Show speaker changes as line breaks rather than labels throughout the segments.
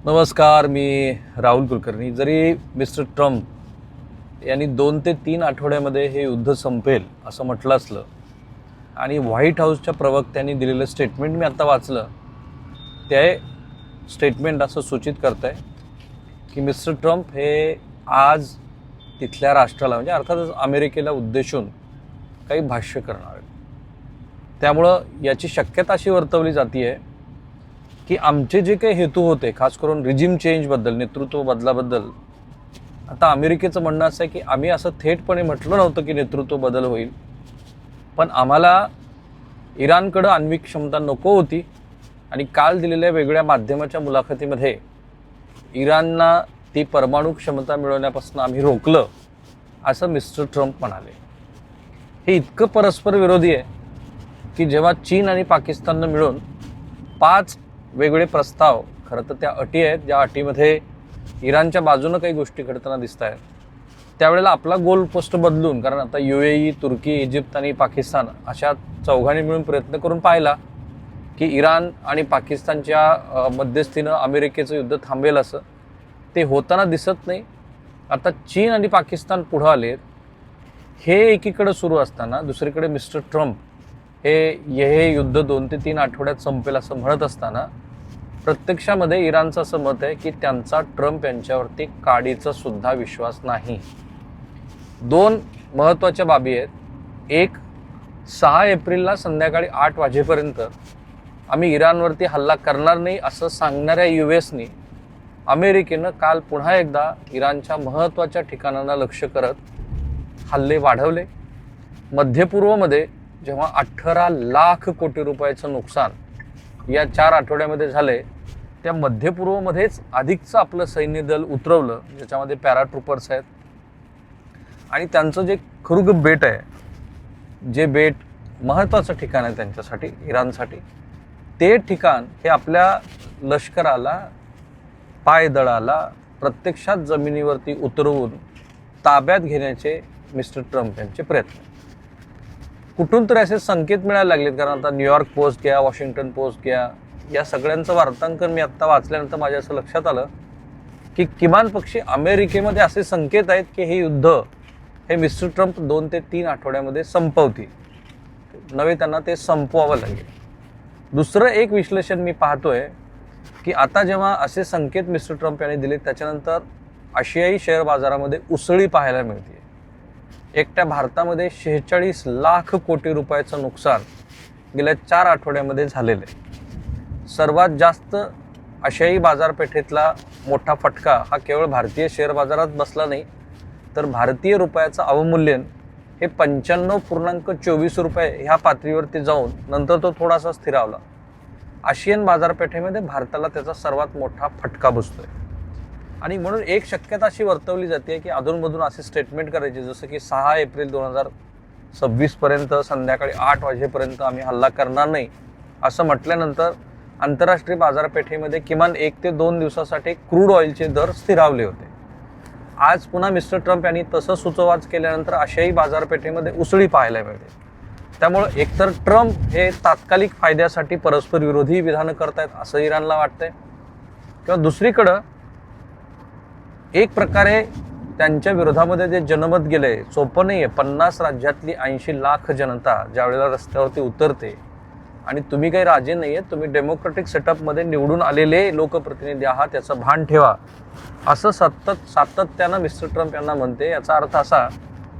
नमस्कार, मी राहुल कुलकर्णी. जरी mister Trump यांनी 2 ते 3 आठवड्यामध्ये हे युद्ध संपेल असं म्हटलं असलं आणि व्हाईट हाऊसच्या प्रवक्त्यांनी दिलेलं स्टेटमेंट मी आत्ता वाचलं, ते स्टेटमेंट असं सूचित करत आहे की मिस्टर ट्रम्प हे आज तिथल्या राष्ट्राला म्हणजे अर्थातच अमेरिकेला उद्देशून काही भाष्य करणार आहेत. त्यामुळं याची शक्यता अशी वर्तवली जाते आहे की आमचे जे काही हेतू होते, खास करून रिजिम चेंजबद्दल, नेतृत्व बदलाबद्दल, आता अमेरिकेचं म्हणणं असं आहे की आम्ही असं थेटपणे म्हटलं नव्हतं की नेतृत्व बदल होईल, पण आम्हाला इराणकडं आण्विक क्षमता नको होती आणि काल दिलेल्या वेगळ्या माध्यमाच्या मुलाखतीमध्ये इराणना ती परमाणु क्षमता मिळवण्यापासून आम्ही रोखलं, असं मिस्टर ट्रम्प म्हणाले. हे इतकं परस्पर विरोधी आहे की जेव्हा चीन आणि पाकिस्ताननं मिळून 5 वेगळे प्रस्ताव, खरं तर त्या अटी आहेत ज्या अटीमध्ये इराणच्या बाजूनं काही गोष्टी घडताना दिसत आहेत, त्यावेळेला आपला गोल पोस्ट बदलून, कारण आता UAE, तुर्की, इजिप्त आणि पाकिस्तान अशा चौघांनी मिळून प्रयत्न करून पाहिला की इराण आणि पाकिस्तानच्या मध्यस्थीनं अमेरिकेचं युद्ध थांबेल, असं ते होताना दिसत नाही. आता चीन आणि पाकिस्तान पुढं आलेत. हे एकीकडे सुरू असताना दुसरीकडे मिस्टर ट्रम्प हे युद्ध 2 ते 3 आठवड्यात संपेल असं म्हणत असताना प्रत्यक्षामध्ये इराणचं असं मत आहे की त्यांचा ट्रम्प यांच्यावरती काडीचा सुद्धा विश्वास नाही. 2 महत्त्वाच्या बाबी आहेत. एक, 6 एप्रिलला संध्याकाळी 8 वाजेपर्यंत आम्ही इराणवरती हल्ला करणार नाही असं सांगणाऱ्या US अमेरिकेनं काल पुन्हा एकदा इराणच्या महत्त्वाच्या ठिकाणांना लक्ष करत हल्ले वाढवले. मध्यपूर्वमध्ये जेव्हा 18 लाख कोटी रुपयाचं नुकसान या 4 आठवड्यामध्ये झाले, त्या मध्यपूर्वमध्येच अधिकचं आपलं सैन्य दल उतरवलं, ज्याच्यामध्ये पॅराट्रुपर्स आहेत आणि त्यांचं जे खुर्ग बेट आहे, जे बेट महत्त्वाचं ठिकाण आहे त्यांच्यासाठी, इराणसाठी, ते ठिकाण हे आपल्या लष्कराला, पायदळाला प्रत्यक्षात जमिनीवरती उतरवून ताब्यात घेण्याचे मिस्टर ट्रम्प यांचे प्रयत्न. कुठून तरी असे संकेत मिळायला लागलेत, कारण आता न्यूयॉर्क पोस्ट घ्या, वॉशिंग्टन पोस्ट घ्या, या सगळ्यांचं वार्तांकन मी आत्ता वाचल्यानंतर माझ्या असं लक्षात आलं की किमान पक्षी अमेरिकेमध्ये असे संकेत आहेत की हे युद्ध हे मिस्टर ट्रम्प 2 ते 3 आठवड्यामध्ये संपवतील, नव्हे त्यांना ते संपवावं लागेल. दुसरं एक विश्लेषण मी पाहतोय की आता जेव्हा असे संकेत मिस्टर ट्रम्प यांनी दिले, त्याच्यानंतर आशियाई शेअर बाजारामध्ये उसळी पाहायला मिळते. एकट्या भारतामध्ये 46 लाख कोटी रुपयाचं नुकसान गेल्या 4 आठवड्यामध्ये झालेलं आहे. सर्वात जास्त आशियाई बाजारपेठेतला मोठा फटका हा केवळ भारतीय शेअर बाजारात बसला नाही, तर भारतीय रुपयाचं अवमूल्यन हे 95.24 रुपये ह्या पातळीवरती जाऊन नंतर तो थोडासा स्थिरावला. आशियन बाजारपेठेमध्ये भारताला त्याचा सर्वात मोठा फटका बसतोय. आणि म्हणून एक शक्यता अशी वर्तवली जाते की अधूनमधून असे स्टेटमेंट करायचे, जसं की 6 एप्रिल 2026 पर्यंत संध्याकाळी 8 वाजेपर्यंत आम्ही हल्ला करणार नाही असं म्हटल्यानंतर आंतरराष्ट्रीय बाजारपेठेमध्ये किमान 1 ते 2 दिवसासाठी क्रूड ऑइलचे दर स्थिरावले होते. आज पुन्हा मिस्टर ट्रम्प यांनी तसं सुचोवाच केल्यानंतर आशियाई बाजारपेठेमध्ये उसळी पाहायला मिळते. त्यामुळं एकतर ट्रम्प हे तात्कालिक फायद्यासाठी परस्पर विरोधी विधानं करतायत असं इराणला वाटतंय, किंवा दुसरीकडं एक प्रकारे त्यांच्या विरोधामध्ये जे जनमत गेलंय, सोपं नाही आहे. 50 राज्यातली 80 लाख जनता ज्या वेळेला रस्त्यावरती उतरते आणि तुम्ही काही राजे नाही आहेत, तुम्ही डेमोक्रेटिक सेटअपमध्ये निवडून आलेले लोकप्रतिनिधी आहात, याचं भान ठेवा, असं सातत्यानं मिस्टर ट्रम्प यांना म्हणते. याचा अर्थ असा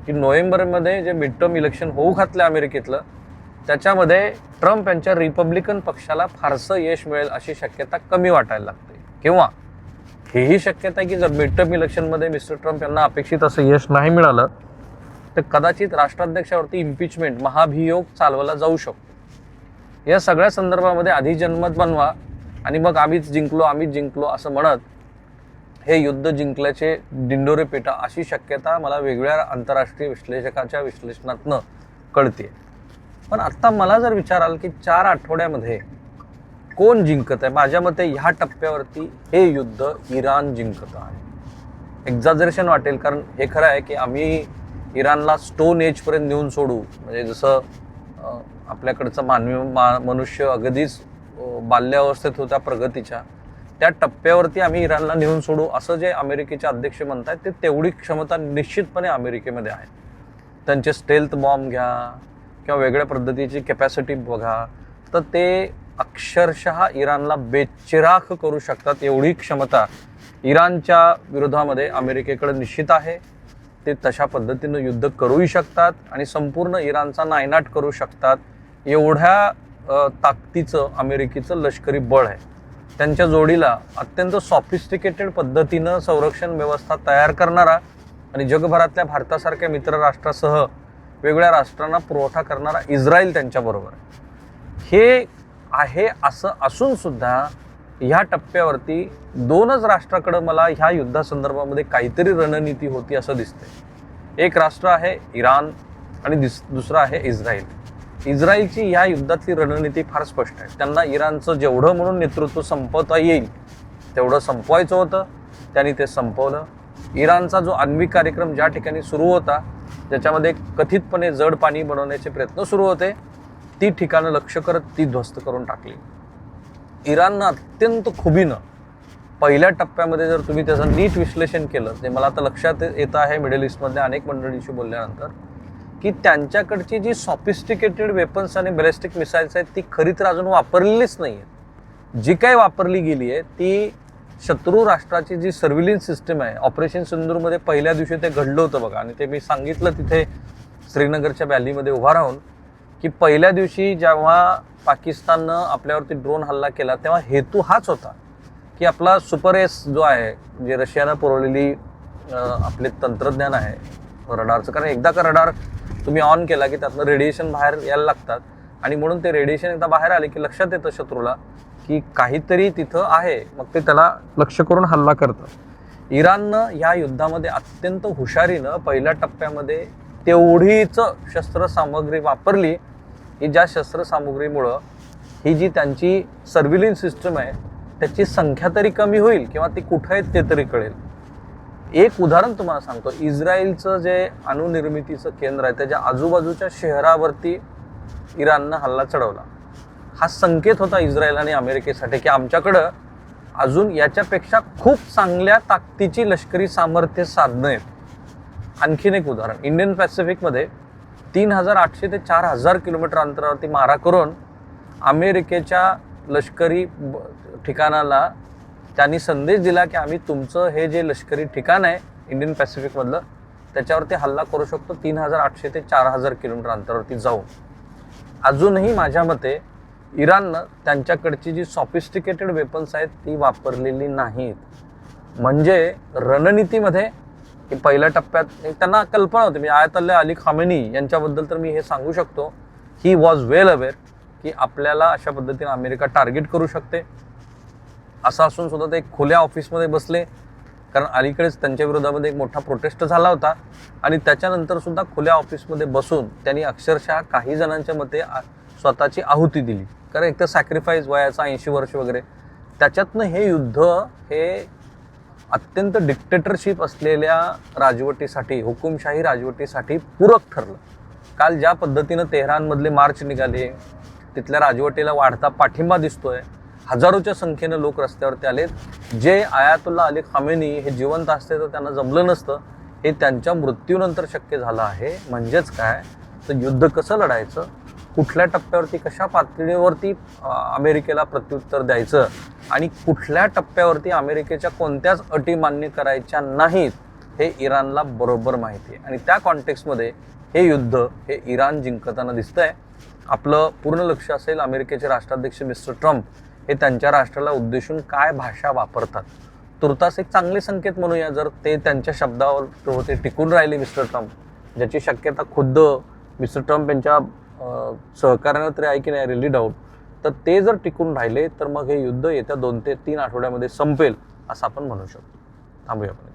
की नोव्हेंबरमध्ये जे मिड टर्म इलेक्शन होऊ घातलं अमेरिकेतलं, त्याच्यामध्ये ट्रम्प यांच्या रिपब्लिकन पक्षाला फारसं यश मिळेल अशी शक्यता कमी वाटायला लागते. किंवा हेही शक्यता आहे की जर मिड टर्म इलेक्शनमध्ये मिस्टर ट्रम्प यांना अपेक्षित असं यश नाही मिळालं तर कदाचित राष्ट्राध्यक्षावरती इम्पिचमेंट, महाभियोग चालवला जाऊ शकतो. या सगळ्या संदर्भामध्ये आधी जनमत बनवा आणि मग आम्हीच जिंकलो असं म्हणत हे युद्ध जिंकल्याचे डिंडोरे पेटा, अशी शक्यता मला वेगवेगळ्या आंतरराष्ट्रीय विश्लेषकाच्या विश्लेषणातनं कळते. पण आत्ता मला जर विचाराल की 4 आठवड्यामध्ये कोण जिंकत आहे, माझ्या मते ह्या टप्प्यावरती हे युद्ध इराण जिंकत आहे. एक्झॅजरेशन वाटेल, कारण हे खरं आहे की आम्ही इराणला स्टोन एजपर्यंत नेऊन सोडू, म्हणजे जसं आपल्याकडचं मनुष्य अगदीच बाल्यावस्थेत होता प्रगतीच्या, त्या टप्प्यावरती आम्ही इराणला नेऊन सोडू असं जे अमेरिकेचे अध्यक्ष म्हणतात ते तेवढी क्षमता निश्चितपणे अमेरिकेमध्ये आहे. त्यांचे स्टेल्थ बॉम्ब घ्या किंवा वेगळ्या पद्धतीची कॅपॅसिटी बघा, तर ते अक्षरशः इराणला बेचिराख करू शकतात. एवढी क्षमता इराणच्या विरोधामध्ये अमेरिकेकडे निश्चित आहे. ते तशा पद्धतीनं युद्ध करूही शकतात आणि संपूर्ण इराणचा नायनाट करू शकतात. एवढ्या ताकदीचं अमेरिकेचं लष्करी बळ आहे. त्यांच्या जोडीला अत्यंत सॉफिस्टिकेटेड पद्धतीनं संरक्षण व्यवस्था तयार करणारा आणि जगभरातल्या भारतासारख्या मित्र राष्ट्रासह वेगवेगळ्या राष्ट्रांना पुरवठा करणारा इस्रायल त्यांच्याबरोबर आहे. हे आहे असं असून सुद्धा ह्या टप्प्यावरती दोनच राष्ट्राकडं मला ह्या युद्धासंदर्भामध्ये काहीतरी रणनीती होती असं दिसतंय. एक राष्ट्र आहे इराण आणि दुसरं आहे इस्रायल. इस्रायलची ह्या युद्धातली रणनीती फार स्पष्ट आहे. त्यांना इराणचं जेवढं म्हणून नेतृत्व संपवता येईल तेवढं संपवायचं होतं. त्यांनी ते संपवलं. इराणचा जो आण्विक कार्यक्रम ज्या ठिकाणी सुरू होता, ज्याच्यामध्ये कथितपणे जड पाणी बनवण्याचे प्रयत्न सुरू होते, ती ठिकाणं लक्ष करत ती ध्वस्त करून टाकली. इराणनं अत्यंत खुबीनं पहिल्या टप्प्यामध्ये जर तुम्ही त्याचं नीट विश्लेषण केलं, ते मला आता लक्षात येतं आहे मिडल ईस्टमधल्या अनेक मंडळींशी बोलल्यानंतर, की त्यांच्याकडची जी सॉफिस्टिकेटेड वेपन्स आणि बॅलिस्टिक मिसाईल्स आहेत ती खरी तर अजून वापरलेलीच नाही आहेत. जी काही वापरली गेली आहे ती शत्रू राष्ट्राची जी सर्व्हिलन्स सिस्टम आहे. ऑपरेशन सिंदूरमध्ये पहिल्या दिवशी ते घडलं होतं बघा, आणि ते मी सांगितलं तिथे श्रीनगरच्या व्हॅलीमध्ये उभा राहून, की पहिल्या दिवशी जेव्हा पाकिस्ताननं आपल्यावरती ड्रोन हल्ला केला तेव्हा हेतू हाच होता की आपला सुपर एस जो आहे, जे रशियानं पुरवलेली आपले तंत्रज्ञान आहे रडारचं, कारण एकदा का रडार तुम्ही ऑन केला की त्यातनं रेडिएशन बाहेर यायला लागतात, आणि म्हणून ते रेडिएशन एकदा बाहेर आले की लक्षात येतं शत्रूला की काहीतरी तिथं आहे, मग ते त्याला लक्ष करून हल्ला करतं. इराणनं ह्या युद्धामध्ये अत्यंत हुशारीनं पहिल्या टप्प्यामध्ये तेवढीच शस्त्रसामग्री वापरली की ज्या शस्त्रसामुग्रीमुळं ही जी त्यांची सर्व्हिलन्स सिस्टम आहे त्याची संख्या तरी कमी होईल किंवा ती कुठं आहेत ते तरी कळेल. एक उदाहरण तुम्हाला सांगतो. इस्रायलचं जे अणुनिर्मितीचं केंद्र आहे त्याच्या आजूबाजूच्या शहरावरती इराणनं हल्ला चढवला. हा संकेत होता इस्रायल आणि अमेरिकेसाठी की आमच्याकडं अजून याच्यापेक्षा खूप चांगल्या ताकदीची लष्करी सामर्थ्य साधनं आहेत. आणखीन एक उदाहरण, इंडियन पॅसिफिकमध्ये 3800 ते 4000 किलोमीटर अंतरावरती मारा करून अमेरिकेच्या लष्करी ठिकाणाला त्यांनी संदेश दिला की आम्ही तुमचं हे जे लष्करी ठिकाण आहे इंडियन पॅसिफिकमधलं त्याच्यावरती हल्ला करू शकतो 3800 ते 4000 किलोमीटर अंतरावरती जाऊन. अजूनही माझ्या मते इराणनं त्यांच्याकडची जी सॉफिस्टिकेटेड वेपन्स आहेत ती वापरलेली नाहीत. म्हणजे रणनीतीमध्ये की पहिल्या टप्प्यात त्यांना कल्पना होती. मी आयतुल्ला अली खामेनी यांच्याबद्दल तर मी हे सांगू शकतो, ही वॉज वेल अवेअर की आपल्याला अशा पद्धतीने अमेरिका टार्गेट करू शकते. असं असून सुद्धा ते एक खुल्या ऑफिसमध्ये बसले, कारण अलीकडेच त्यांच्या विरोधामध्ये एक मोठा प्रोटेस्ट झाला होता, आणि त्याच्यानंतर सुद्धा खुल्या ऑफिसमध्ये बसून त्यांनी अक्षरशः काही जणांच्या मते स्वतःची आहुती दिली. कारण एक तर सॅक्रिफाईस वयाचा 80 वर्ष वगैरे, त्याच्यातनं हे युद्ध हे अत्यंत डिक्टेटरशिप असलेल्या राजवटीसाठी, हुकुमशाही राजवटीसाठी पूरक ठरलं. काल ज्या पद्धतीनं तेहरानमधले मार्च निघाले, तिथल्या राजवटीला वाढता पाठिंबा दिसतोय, हजारोच्या संख्येनं लोक रस्त्यावरती आलेत. जे आयातुल्ला अली खामेनी हे जिवंत असते तर त्यांना जमलं नसतं, हे त्यांच्या मृत्यूनंतर शक्य झालं आहे. म्हणजेच काय, तर युद्ध कसं लढायचं, कुठल्या टप्प्यावरती कशा पातळीवरती अमेरिकेला प्रत्युत्तर द्यायचं, आणि कुठल्या टप्प्यावरती अमेरिकेच्या कोणत्याच अटी मान्य करायच्या नाहीत, हे इराणला बरोबर माहिती आहे. आणि त्या कॉन्टेक्स्टमध्ये हे युद्ध हे इराण जिंकताना दिसतंय. आपलं पूर्ण लक्ष असेल अमेरिकेचे राष्ट्राध्यक्ष मिस्टर ट्रम्प हे त्यांच्या राष्ट्राला उद्देशून काय भाषा वापरतात. तुर्तास एक चांगले संकेत म्हणूया, जर ते त्यांच्या शब्दावर होते टिकून राहिले मिस्टर ट्रम्प, ज्याची शक्यता खुद्द मिस्टर ट्रम्प यांच्या सहकार्यानं तरी आहे की नाही रिली डाऊट, तर ते जर टिकून राहिले तर मग हे युद्ध येत्या 2 ते 3 आठवड्यामध्ये संपेल असं आपण म्हणू शकतो. थांबूया आपण.